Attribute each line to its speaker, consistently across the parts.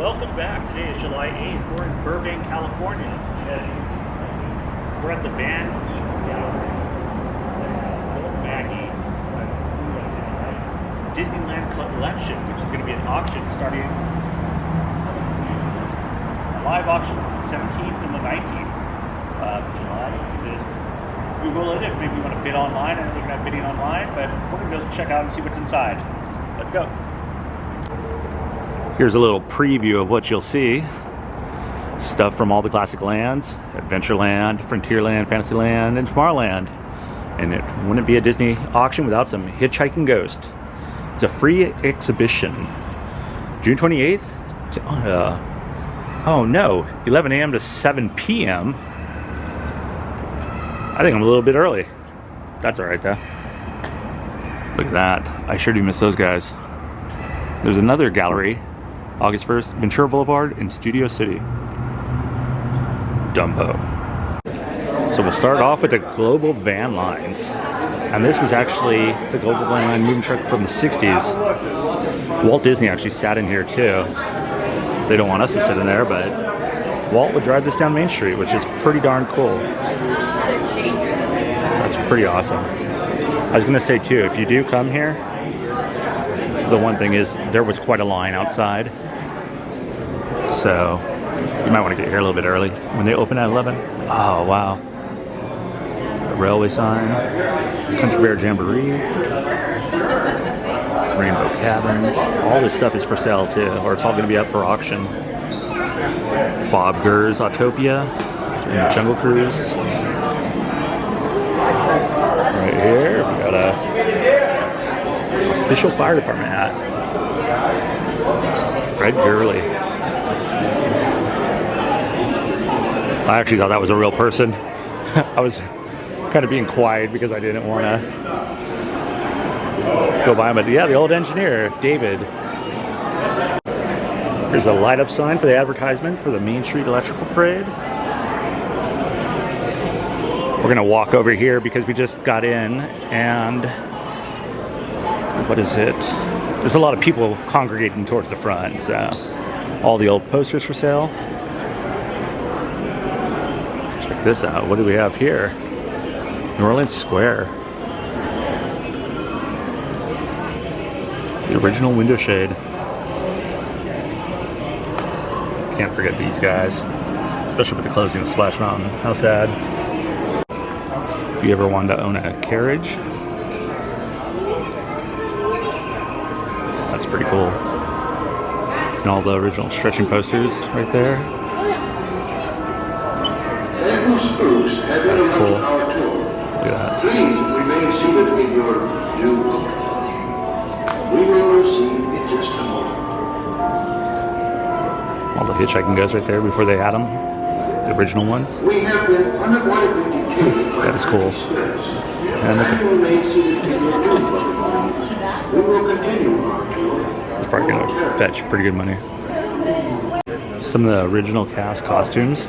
Speaker 1: Welcome back. Today is July 8th. We're in Burbank, California. We're at the Van Gallery. Joel Magee Disneyland Collection, which is going to be an auction starting a live auction 17th and the 19th of July. Just Google it if maybe you want to bid online. I know they're going to have bidding online, but we're going to go check out and see what's inside. Let's go. Here's a little preview of what you'll see. Stuff from all the classic lands: Adventureland, Frontierland, Fantasyland, and Tomorrowland. And it wouldn't be a Disney auction without some Hitchhiking Ghost. It's a free exhibition. June 28th? Oh no, 11 a.m. to 7 p.m. I think I'm a little bit early. That's alright though. Look at that. I sure do miss those guys. There's another gallery, August 1st, Ventura Boulevard in Studio City. Dumbo. So we'll start off with the Global Van Lines. And this was actually the Global Van Line moving truck from the 60s. Walt Disney actually sat in here too. They don't want us to sit in there, but Walt would drive this down Main Street, which is pretty darn cool. That's pretty awesome. I was gonna say too, if you do come here, the one thing is there was quite a line outside. So you might want to get here a little bit early when they open at 11. Oh, wow. The railway sign, Country Bear Jamboree, Rainbow Cabins. All this stuff is for sale too, or it's all going to be up for auction. Bob Gurr's Autopia, Jungle Cruise. Right here, we got a official fire department hat. Fred Gurley. I actually thought that was a real person. I was kind of being quiet because I didn't want to go by him. But yeah, the old engineer, David. Here's a light up sign for the advertisement for the Main Street Electrical Parade. We're going to walk over here because we just got in, and what is it? There's a lot of people congregating towards the front, so all the old posters for sale. Check this out. What do we have here? New Orleans Square. The original window shade. Can't forget these guys, especially with the closing of Splash Mountain. How sad. If you ever wanted to own a carriage, that's pretty cool. And all the original stretching posters right there. That's cool. Look at that.
Speaker 2: Please remain seated in your new boat. We will proceed in just a moment.
Speaker 1: All the Hitchhiking Ghosts right there before they had them. The original ones.
Speaker 2: We have been unavoidably detained.
Speaker 1: That is cool. And look at,
Speaker 2: remain seated in your new boat. We will continue our tour.
Speaker 1: it's probably going to fetch pretty good money. Some of the original cast costumes.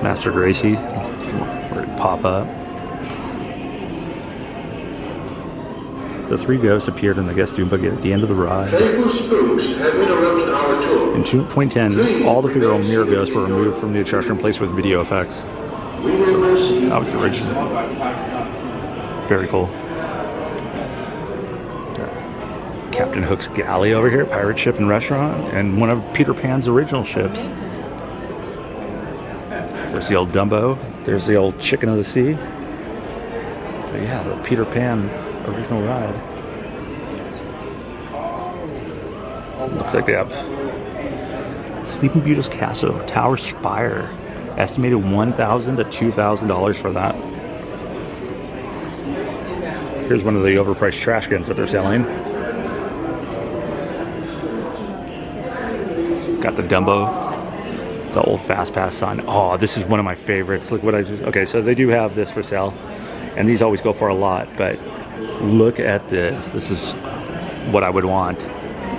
Speaker 1: Master Gracie, where it pop up. The three ghosts appeared in the guest doom buggy at the end of the ride.
Speaker 2: Faithful spooks have interrupted our tour.
Speaker 1: In 2010, all the figural mirror ghosts were removed from the attraction and replaced with video effects.
Speaker 2: We will proceed.
Speaker 1: That was the original. Very cool. Captain Hook's galley over here, pirate ship and restaurant, and one of Peter Pan's original ships. There's the old Dumbo. There's the old Chicken of the Sea. But yeah, the Peter Pan original ride. Looks like they have Sleeping Beauty's Castle Tower Spire. Estimated $1,000 to $2,000 for that. Here's one of the overpriced trash cans that they're selling. Got the Dumbo, the old Fast Pass sign. Oh, this is one of my favorites. Look what I just, okay, so they do have this for sale, and these always go for a lot, but look at this. This is what I would want.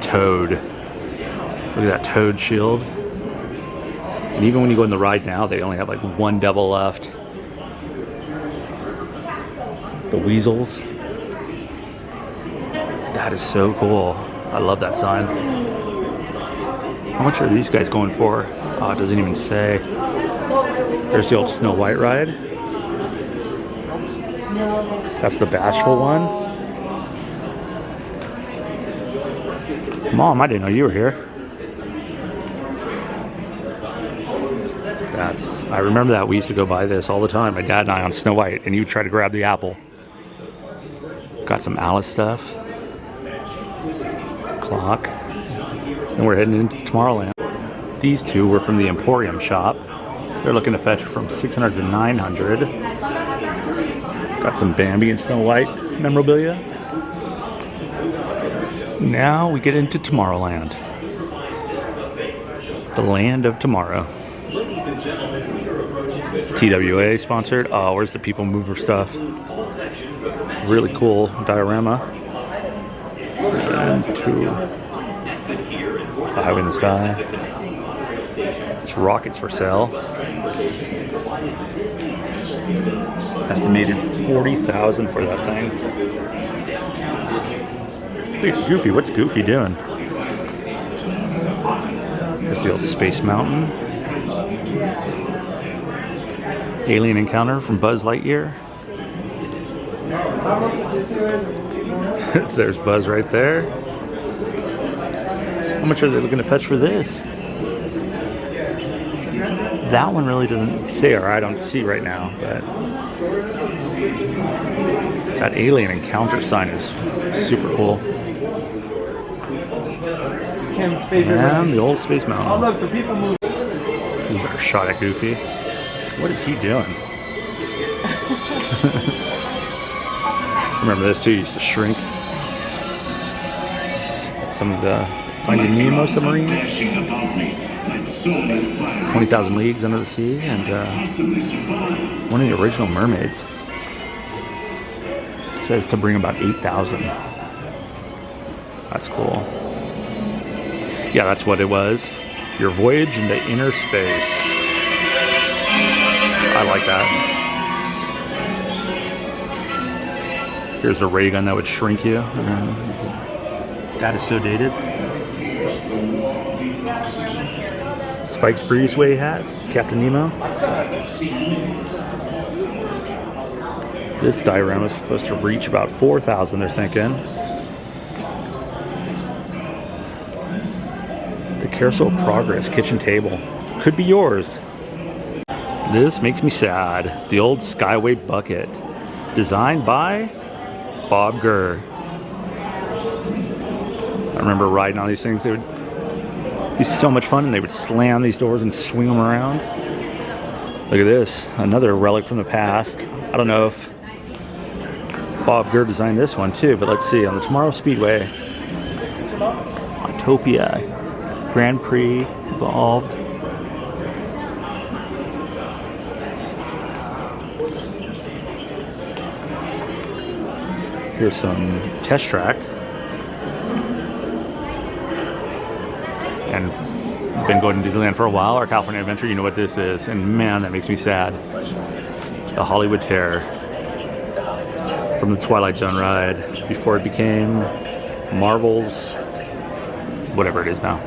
Speaker 1: Toad. Look at that Toad shield. And even when you go in the ride now, they only have like one devil left. The weasels. That is so cool. I love that sign. How much are these guys going for? Oh, it doesn't even say. There's the old Snow White ride. That's the Bashful one. Mom, I didn't know you were here. I remember that. We used to go by this all the time, my dad and I, on Snow White, and he would try to grab the apple. Got some Alice stuff. Clock. And we're heading into Tomorrowland. These two were from the Emporium shop. They're looking to fetch from $600 to $900. Got some Bambi and Snow White memorabilia. Now we get into Tomorrowland. The land of tomorrow. TWA sponsored. Oh, where's the People Mover stuff? Really cool diorama. And two. A Highway in the Sky. It's rockets for sale. Estimated $40,000 for that thing. Look at Goofy. What's Goofy doing? There's the old Space Mountain. Alien Encounter from Buzz Lightyear. There's Buzz right there. How much are they looking to fetch for this? That one really doesn't say, or I don't see right now, but that Alien Encounter sign is super cool. And the old Space Mountain. Oh, look, the People Move. Better shot at Goofy. What is he doing? Remember this too, he used to shrink. Some of the Finding Nemo submarines. 20,000 Leagues Under the Sea, and one of the original mermaids. It says to bring about 8,000. That's cool. Yeah, that's what it was. Your voyage into inner space. I like that. Here's a ray gun that would shrink you. That is so dated. Spike's Breezeway hat, Captain Nemo. This diorama is supposed to reach about 4,000, they're thinking. The Carousel of Progress kitchen table. Could be yours. This makes me sad. The old Skyway bucket. Designed by Bob Gurr. I remember riding on these things. They would be so much fun, and they would slam these doors and swing them around. Look at this. Another relic from the past. I don't know if Bob Gurr designed this one too, but let's see. On the Tomorrow Speedway. Autopia. Grand Prix Evolved. Here's some test track. And I've been going to Disneyland for a while, or California Adventure, you know what this is. And man, that makes me sad. The Hollywood Terror. From the Twilight Zone ride, before it became Marvel's, whatever it is now.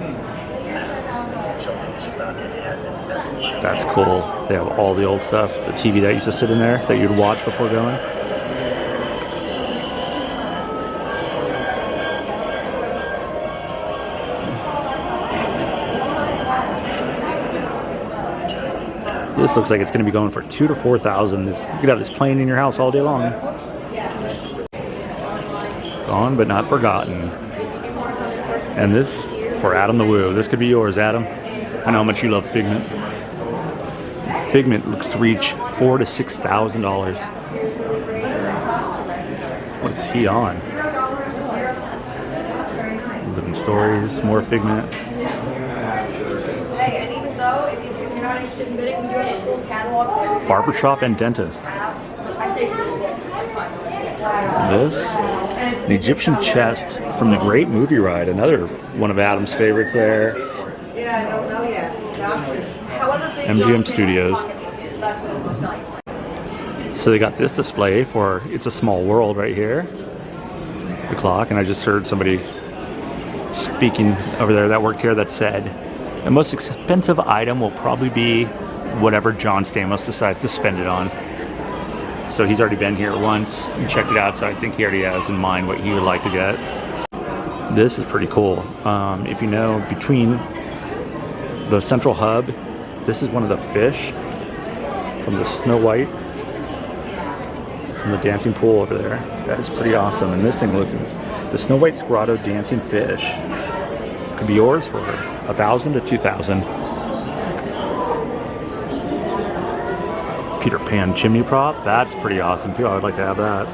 Speaker 1: That's cool. They have all the old stuff. The TV that used to sit in there that you'd watch before going. This looks like it's going to be going for 2,000 to 4,000. You could have this playing in your house all day long. Gone but not forgotten. And this for Adam the Woo. This could be yours, Adam. I know how much you love Figment. Figment looks to reach $4,000 to $6,000. What is he on? Living Stories, more Figment. Barbershop and dentist. This, an Egyptian chest from the Great Movie Ride. Another one of Adam's favorites there. MGM Studios. So they got this display for It's a Small World right here. The clock, and I just heard somebody speaking over there that worked here that said The most expensive item will probably be whatever John Stamos decides to spend it on. So he's already been here once and checked it out, so I think he already has in mind what he would like to get. This is pretty cool. If you know, between the central hub, this is one of the fish from the Snow White, from the dancing pool over there. That is pretty awesome. And this thing looks, the Snow White's grotto dancing fish could be yours for $1,000 to $2,000. Peter Pan chimney prop, that's pretty awesome too. I would like to have that.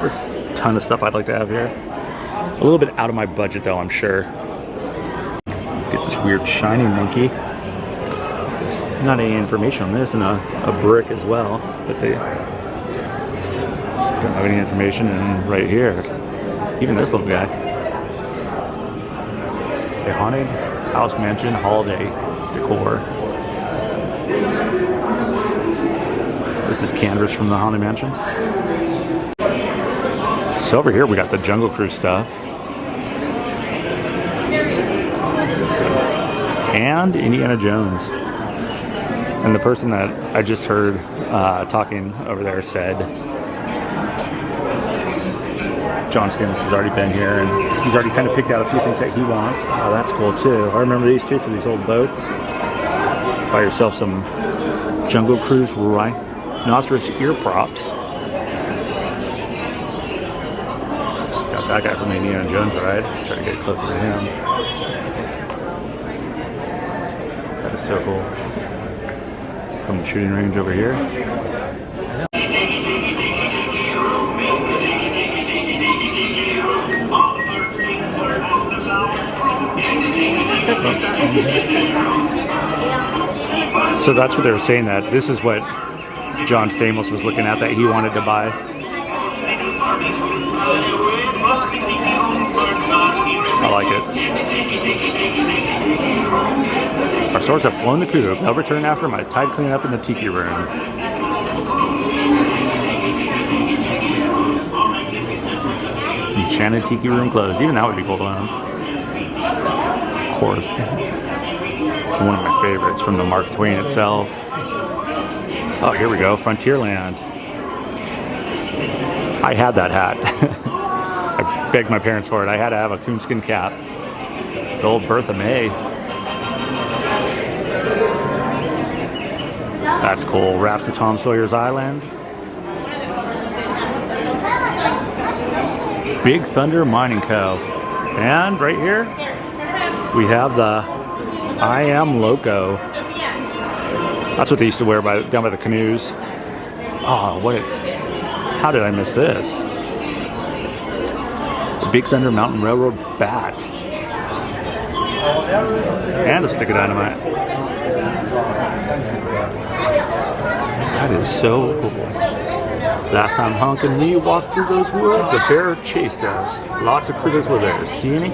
Speaker 1: There's a ton of stuff I'd like to have here. A little bit out of my budget though, I'm sure. Get this weird shiny monkey. There's not any information on this, and a brick as well, but they don't have any information. And right here, even this little guy. A haunted house mansion holiday decor. This is canvas from the Haunted Mansion. So over here we got the Jungle Cruise stuff. And Indiana Jones. And the person that I just heard talking over there said John Stamos has already been here and he's already kind of picked out a few things that he wants. Oh, that's cool too. I remember these two for these old boats. Buy yourself some Jungle Cruise rhinoceros ear props. Got that guy from the Indiana Jones ride. Try to get closer to him. That is so cool. From the shooting range over here. So that's what they were saying, that this is what John Stamos was looking at, that he wanted to buy. I like it. Our stores have flown the coop. They'll return after my tight cleanup in the tiki room. Enchanted tiki room closed. Even that would be cool to own. Of course. One of my favorites from the Mark Twain itself. Oh, here we go, Frontierland. I had that hat. I begged my parents for it. I had to have a coonskin cap. The old Bertha May. That's cool. Rafts to Tom Sawyer's Island. Big Thunder Mining Co. And right here, we have the I Am Loco. That's what they used to wear down by the canoes. Oh, how did I miss this? The Big Thunder Mountain Railroad bat. And a stick of dynamite. That is so cool. Last time Hunk and me walked through those woods, a bear chased us. Lots of critters were there. See any?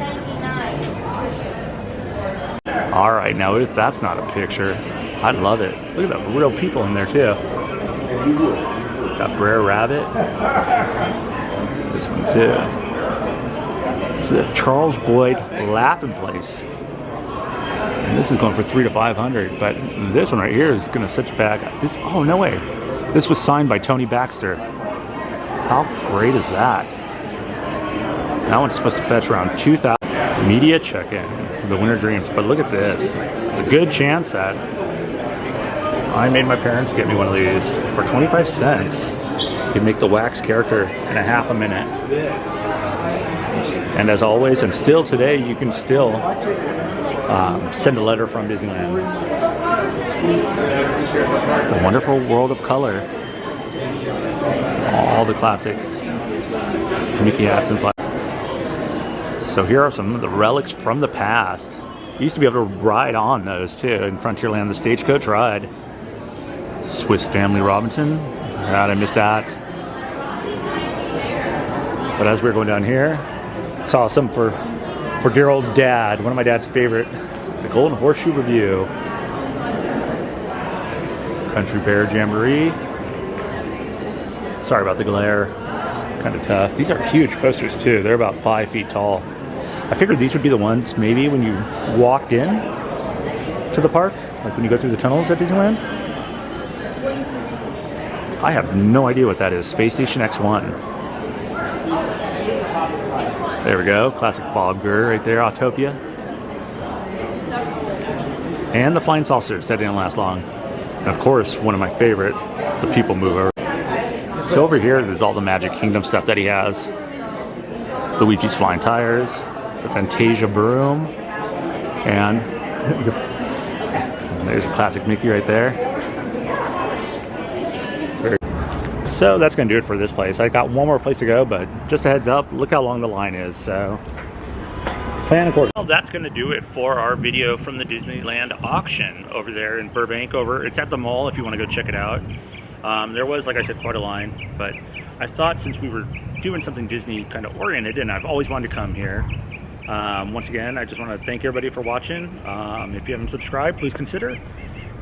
Speaker 1: Alright, now if that's not a picture, I love it. Look at the real people in there too. Got Brer Rabbit. This one too. This is a Charles Boyd Laughing Place. And this is going for $300 to $500, but this one right here is going to set you back. Oh, no way. This was signed by Tony Baxter. How great is that? That one's supposed to fetch around $2,000. Media check-in, the Winter Dreams. But look at this. It's a good chance that I made my parents get me one of these for 25 cents. You can make the wax character in a half a minute. And as always, and still today, you can still send a letter from Disneyland. The Wonderful World of Color. All the classic Mickey hats and flags. So here are some of the relics from the past. You used to be able to ride on those too in Frontierland, the stagecoach ride. Swiss Family Robinson. God, I missed that. But as we were going down here, saw some for dear old Dad, one of my dad's favorite, the Golden Horseshoe Review. Country Bear Jamboree. Sorry about the glare. It's kind of tough. These are huge posters too. They're about 5 feet tall. I figured these would be the ones maybe when you walked in to the park, like when you go through the tunnels at Disneyland. I have no idea what that is. Space Station X1. There we go. Classic Bob Gurr right there. Autopia. And the flying saucers. That didn't last long. And of course, one of my favorite, the People Mover. So over here, there's all the Magic Kingdom stuff that he has. Luigi's Flying Tires, the Fantasia Broom, and there's a classic Mickey right there. So that's going to do it for this place. I got one more place to go, but just a heads up, look how long the line is. So plan accordingly. Well, that's going to do it for our video from the Disneyland auction over there in Burbank. It's at the mall if you want to go check it out. There was, like I said, quite a line, but I thought since we were doing something Disney kind of oriented, and I've always wanted to come here. Once again, I just want to thank everybody for watching. If you haven't subscribed, please consider.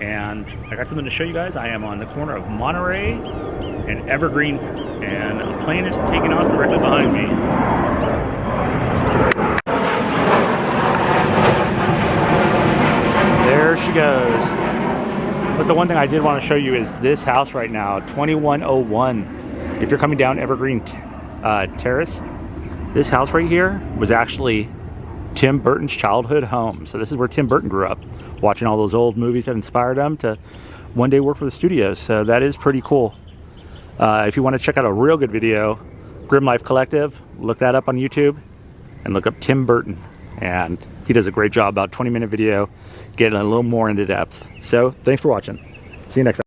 Speaker 1: And I got something to show you guys. I am on the corner of Monterey and Evergreen, and a plane is taking off directly behind me. There she goes. But the one thing I did want to show you is this house right now, 2101. If you're coming down Evergreen Terrace, this house right here was actually Tim Burton's childhood home. So this is where Tim Burton grew up, watching all those old movies that inspired him to one day work for the studio. So that is pretty cool. If you want to check out a real good video, Grim Life Collective, look that up on YouTube and look up Tim Burton. And he does a great job, about 20-minute video, getting a little more into depth. So thanks for watching. See you next time.